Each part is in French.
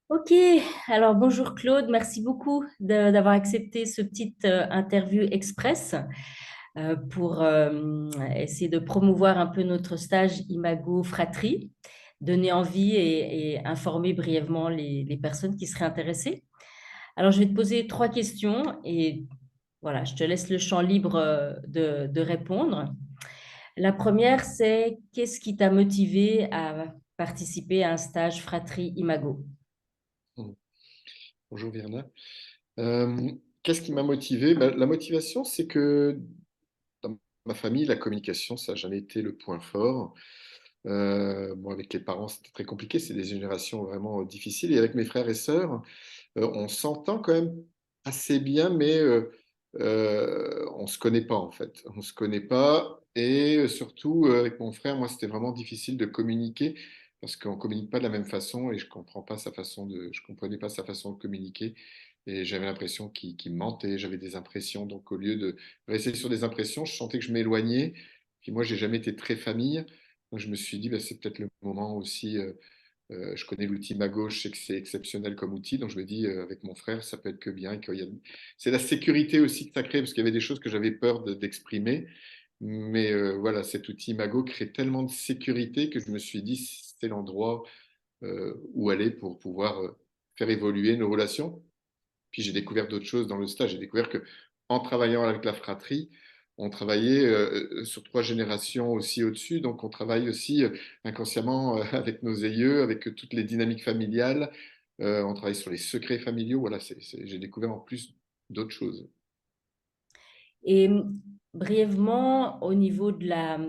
Ok, alors bonjour Claude, merci beaucoup d'avoir accepté ce petit interview express pour essayer de promouvoir un peu notre stage Imago Fratri, donner envie et informer brièvement les personnes qui seraient intéressées. Alors je vais te poser trois questions et voilà, je te laisse le champ libre de répondre. La première, c'est qu'est-ce qui t'a motivé à participer à un stage Fratri Imago? Mm. Bonjour Virna. Euh, Qu'est-ce qui m'a motivé? La motivation, c'est que dans ma famille, la communication, ça n'a jamais été le point fort. Bon, avec les parents, c'était très compliqué. C'est des générations vraiment difficiles. Et avec mes frères et sœurs, on s'entend quand même assez bien, mais on ne se connaît pas en fait. On ne se connaît pas. Et surtout, avec mon frère, moi, c'était vraiment difficile de communiquer parce qu'on ne communique pas de la même façon et je comprenais pas sa façon de communiquer. Et j'avais l'impression qu'il me mentait, j'avais des impressions. Donc, au lieu de rester sur des impressions, je sentais que je m'éloignais. Puis moi, j'ai jamais été très famille. Donc, je me suis dit, bah, c'est peut-être le moment aussi. Je connais l'outil Mago, je sais que c'est exceptionnel comme outil, donc je me dis avec mon frère, ça peut être que bien. C'est la sécurité aussi que ça crée, parce qu'il y avait des choses que j'avais peur d'exprimer. Mais voilà, cet outil Mago crée tellement de sécurité que je me suis dit, c'est l'endroit où aller pour pouvoir faire évoluer nos relations. Puis j'ai découvert d'autres choses dans le stage. J'ai découvert que en travaillant avec la fratrie, on travaillait sur trois générations aussi au-dessus. Donc on travaille aussi inconsciemment avec nos aïeux, avec toutes les dynamiques familiales. On travaille sur les secrets familiaux. Voilà, j'ai découvert en plus d'autres choses. Et brièvement, au niveau de la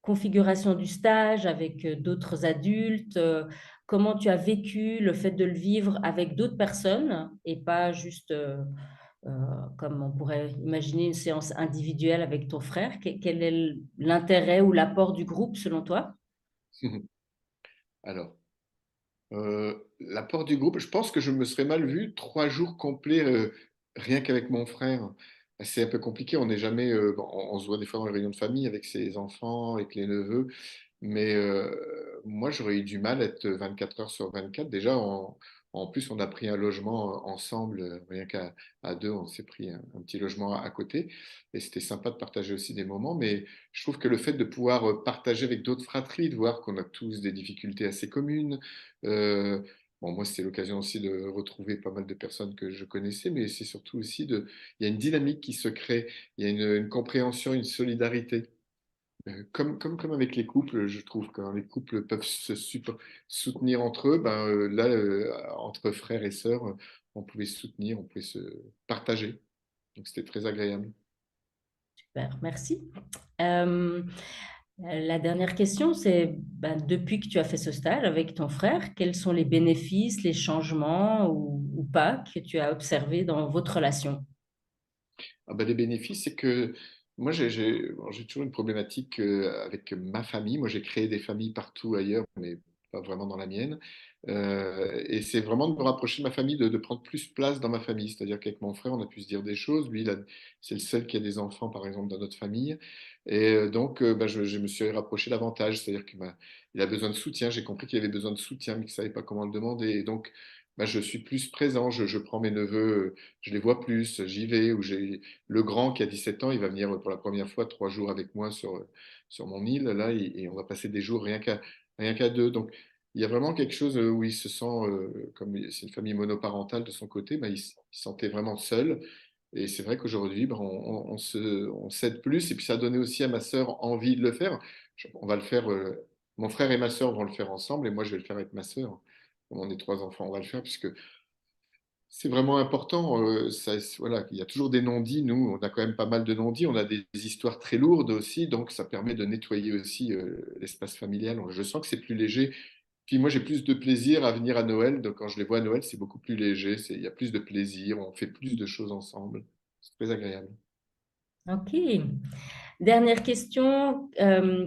configuration du stage avec d'autres adultes, comment tu as vécu le fait de le vivre avec d'autres personnes et pas juste euh, comme on pourrait imaginer une séance individuelle avec ton frère? Quel est l'intérêt ou l'apport du groupe selon toi? Alors, l'apport du groupe, je pense que je me serais mal vu 3 jours complets rien qu'avec mon frère. C'est un peu compliqué, on n'est jamais, bon, on se voit des fois dans les réunions de famille avec ses enfants, avec les neveux, mais moi j'aurais eu du mal à être 24 heures sur 24. Déjà, en plus, on a pris un logement ensemble, rien qu'à deux, on s'est pris un petit logement à côté, et c'était sympa de partager aussi des moments, mais je trouve que le fait de pouvoir partager avec d'autres fratries, de voir qu'on a tous des difficultés assez communes, euh, bon, moi, c'était l'occasion aussi de retrouver pas mal de personnes que je connaissais, mais c'est surtout aussi il y a une dynamique qui se crée, il y a une compréhension, une solidarité. Comme avec les couples, je trouve que quand les couples peuvent soutenir entre eux, ben, là, entre frères et sœurs, on pouvait se soutenir, on pouvait se partager. Donc, c'était très agréable. Super, merci. Euh, la dernière question, c'est ben, depuis que tu as fait ce stage avec ton frère, quels sont les bénéfices, les changements ou pas que tu as observés dans votre relation? Ah ben, les bénéfices, c'est que moi, bon, j'ai toujours une problématique avec ma famille. Moi, j'ai créé des familles partout ailleurs, mais pas vraiment dans la mienne. Et c'est vraiment de me rapprocher de ma famille, de prendre plus place dans ma famille. C'est-à-dire qu'avec mon frère, on a pu se dire des choses. Lui, c'est le seul qui a des enfants, par exemple, dans notre famille. Et donc, ben, je me suis rapproché davantage. C'est-à-dire qu'il a besoin de soutien. J'ai compris qu'il avait besoin de soutien, mais qu'il ne savait pas comment le demander. Et donc, ben, je suis plus présent. Je prends mes neveux, je les vois plus, j'y vais. Ou le grand qui a 17 ans, il va venir pour la première fois 3 jours avec moi sur mon île, là, et on va passer des jours rien qu'à deux. Donc, il y a vraiment quelque chose où il se sent, comme c'est une famille monoparentale de son côté, bah, il se sentait vraiment seul. Et c'est vrai qu'aujourd'hui, bah, on s'aide plus. Et puis, ça a donné aussi à ma sœur envie de le faire. On va le faire, mon frère et ma sœur vont le faire ensemble, et moi, je vais le faire avec ma sœur. Comme on est trois enfants, on va le faire, puisque c'est vraiment important. Voilà, il y a toujours des non-dits. Nous, on a quand même pas mal de non-dits. On a des histoires très lourdes aussi, donc ça permet de nettoyer aussi l'espace familial. Je sens que c'est plus léger. Puis moi, j'ai plus de plaisir à venir à Noël. Donc quand je les vois à Noël, c'est beaucoup plus léger. Il y a plus de plaisir. On fait plus de choses ensemble. C'est très agréable. Ok. Dernière question,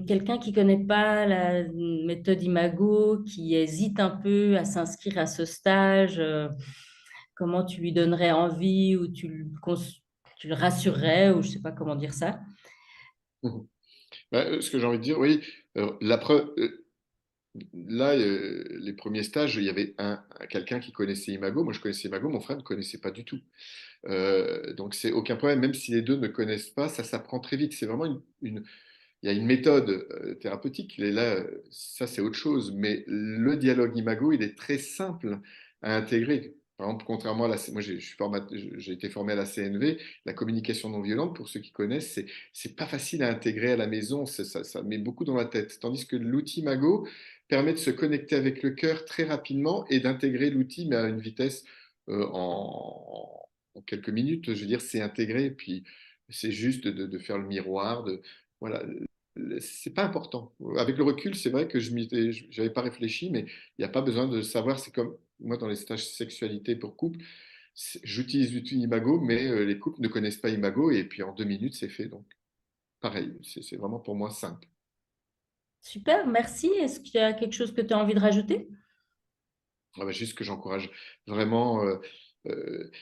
quelqu'un qui connaît pas la méthode Imago, qui hésite un peu à s'inscrire à ce stage, comment tu lui donnerais envie ou tu le rassurerais ou je sais pas comment dire ça? Ce que j'ai envie de dire, oui, la preuve. là, les premiers stages, il y avait quelqu'un qui connaissait Imago. Moi, je connaissais Imago, mon frère ne connaissait pas du tout. Donc, c'est aucun problème, même si les deux ne connaissent pas, ça s'apprend très vite. C'est vraiment il y a une méthode thérapeutique. Et là, ça, c'est autre chose. Mais le dialogue Imago, il est très simple à intégrer. Par exemple, contrairement à moi, j'ai été formé à la CNV, la communication non violente, pour ceux qui connaissent, c'est pas facile à intégrer à la maison. Ça met beaucoup dans la tête. Tandis que l'outil Imago permet de se connecter avec le cœur très rapidement et d'intégrer l'outil, mais à une vitesse en quelques minutes. Je veux dire, c'est intégré. Puis c'est juste de faire le miroir, voilà, c'est pas important. Avec le recul, c'est vrai que j'avais pas réfléchi, mais il n'y a pas besoin de savoir. C'est comme moi dans les stages sexualité pour couple, j'utilise l'outil Imago, mais les couples ne connaissent pas Imago, et puis en 2 minutes, c'est fait. Donc, pareil, c'est vraiment pour moi simple. Super, merci. Est-ce qu'il y a quelque chose que tu as envie de rajouter? Ah bah, juste que j'encourage vraiment.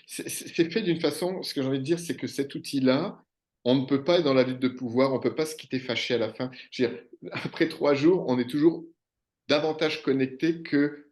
C'est fait d'une façon, ce que j'ai envie de dire, c'est que cet outil-là, on ne peut pas être dans la lutte de pouvoir, on ne peut pas se quitter fâché à la fin. Je veux dire, après 3 jours, on est toujours davantage connecté que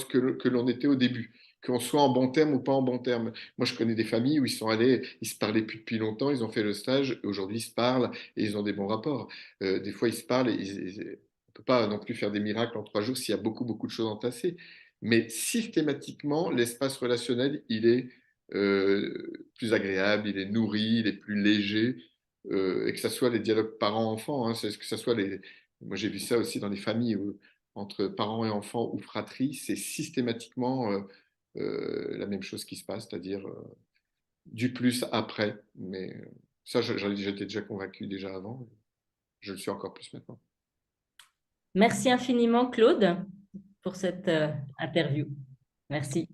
que l'on était au début, qu'on soit en bon terme ou pas en bon terme. Moi, je connais des familles où ils sont allés, ils se parlaient plus depuis longtemps, ils ont fait le stage, et aujourd'hui ils se parlent et ils ont des bons rapports. Des fois, ils se parlent, on ne peut pas non plus faire des miracles en 3 jours s'il y a beaucoup, beaucoup de choses entassées. Mais systématiquement, l'espace relationnel, il est plus agréable, il est nourri, il est plus léger, et que ce soit les dialogues parents-enfants, hein, que ce soit les... Moi, j'ai vu ça aussi dans des familles entre parents et enfants ou fratries, c'est systématiquement la même chose qui se passe, c'est-à-dire du plus après. Mais ça, j'étais déjà convaincu déjà avant, je le suis encore plus maintenant. Merci infiniment, Claude, pour cette interview. Merci.